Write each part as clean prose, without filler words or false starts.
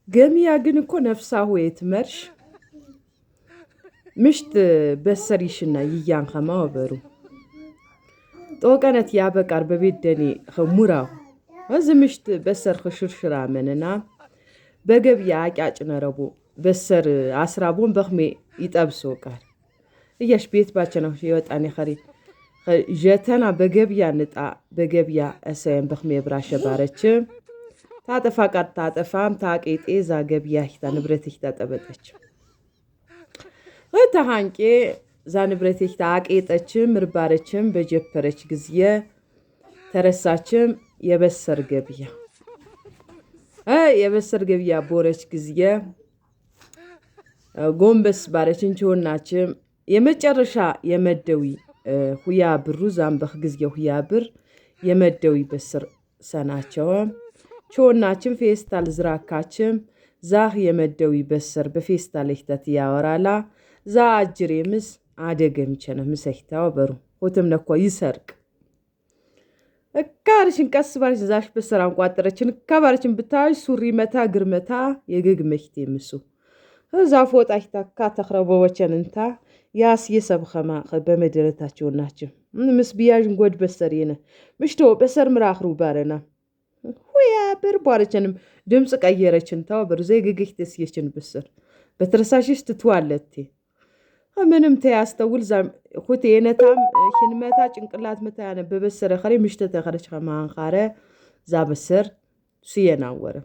ገሚያ ግን እኮ ነፍሳሁ የትመርሽ ምሽት በሰሪሽና ይያን ከማው በሩ ጦቀነት ያበቃር በቤት ደኔ ሙራው እዚ ምሽት በሰር ክሽርሽራ መንና በገቢያ አቂያጭ ነረቡ በሰር አስራቦን በኽሜ ይጠብሶ ቃል እያሽ ቤት ባቸነው ይወጣኔ ኸሪ ጀተና በገቢያ ንጣ በገቢያ እሰየን በኽሜ ብራሸ ባረች ታጠፋ ቃር ታጠፋም ታቄጤ ዛ ገቢያ ሂታ ንብረት ሂታ ጠበጠች ወታሃንቄ ዛ ንብረት ሂታ አቄጠችም ምርባረችም በጀፈረች ጊዜ ተረሳችም የበሰር ገቢያ የበሰር ገቢያ ቦረች ጊዜ ጎንበስ ባረችን ቾናችም የመጨረሻ የመደዊ ሁያ ብሩ ዛምበኽ ጊዜ ሁያ ብር የመደዊ በስር ሰናቸው ቾናችም ፌስታል ዝራካችም ዛህ የመደዊ በስር በፌስታል ህተት ያወራላ ዛ አጅሬምስ አደገም ቸነ ምሰህታው በሩ ሆተም ነኮ ይሰርቅ እካርሽን ቀስ ባርሽ ዛሽ በስራን ቋጠረችን ከባርችን ብታሽ ሱሪ መታ ግርመታ የግግ መህቴ ምሱ እዛ ፎጣ ህታካ ተخربوچን እንታ ያስ የሰብኸማ በመደረታቸው ናቸው ምስ ቢያጅን ጎድ በሰሪነ ምሽቶ በሰር ምራኽሩ ባረና ሁያ በርባረችንም ድምጽ ቀየረችን ታው በርዘ ግግህትስ የችን በሰር በትረሳሽስ ትቷለቲ ምንም ተያስተውል ዛም ኹቴነታም ሽንመታ ጭንቅላት መታ ያነበበሰረ ኸሪ ምሽተ ተኸረች ከማንኻረ ዛ በሰር ሲየናወረ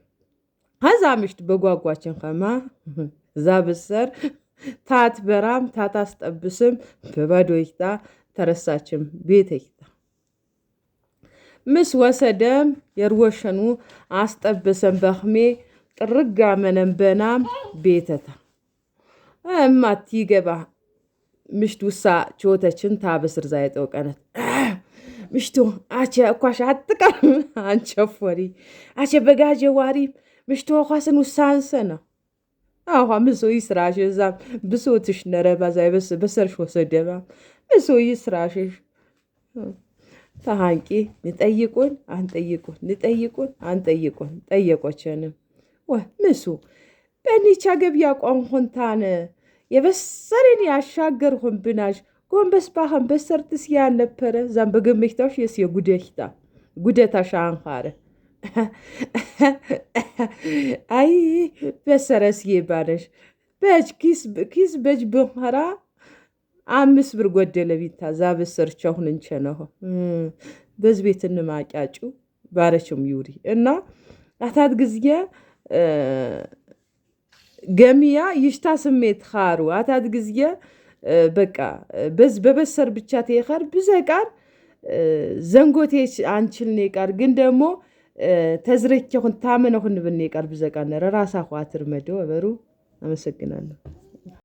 ሀዛ ምሽት በጓጓችን ከማ ዛ በሰር ታት በራም ታት አስጠብስም በባዶይታ ተረሳችም ቤተይታ ምስ ወሰደም የርወሸኑ አስጠብሰም በኽሜ ጥርጋ መንበናም ቤተታ እማት ይገባ ምሽት ውሳ ቾተችን ታበስር ዛይጠው ቀነት ምሽቱ አቸ እኳሽ አጥቃም አንቸፎሪ አቸ በጋጀ ዋሪ ምሽቱ ኳስን ውሳንሰና አዎ ምሶ ይስራሽ ዛም ብሶትሽ ነረባ ዛይበስ በሰርሽ ወሰደባ ምሶ ይስራሽ ታሃንቂ ንጠይቁን አንጠይቁን ጠየቆቸንም ምሱ በኒቻ ገቢያ ቋንኹንታነ የበሰረን ያሻገርሁን ብናሽ ጎንበስ ባኸን በሰርትስ ያነበረ ዛም በገመሽታሽ የስ የጉደሽታ ጉደታ ሻንኻረ አይ በሰረስ ይባረሽ በጅ ኪስ በጅ በኋራ 5 ብር ጎደለ ቢታ ዛ በሰርቻሁን እንቸነው በዝቤትን ማቂያጩ ባረችም ይውሪ እና አታት ጊዜ ገሚያ ይሽታ ስሜት ኻሩ አታት ጊዜ በቃ በበሰር ብቻ ተይኻር ብዘቃር ዘንጎቴች አንችልኔ ቃር ግን ደግሞ ተዝረከሁን ታመነሁን ብኔ ቃር ብዘቃር ነራ ራሳ ኳትር መደው በሩ አመሰግናለሁ።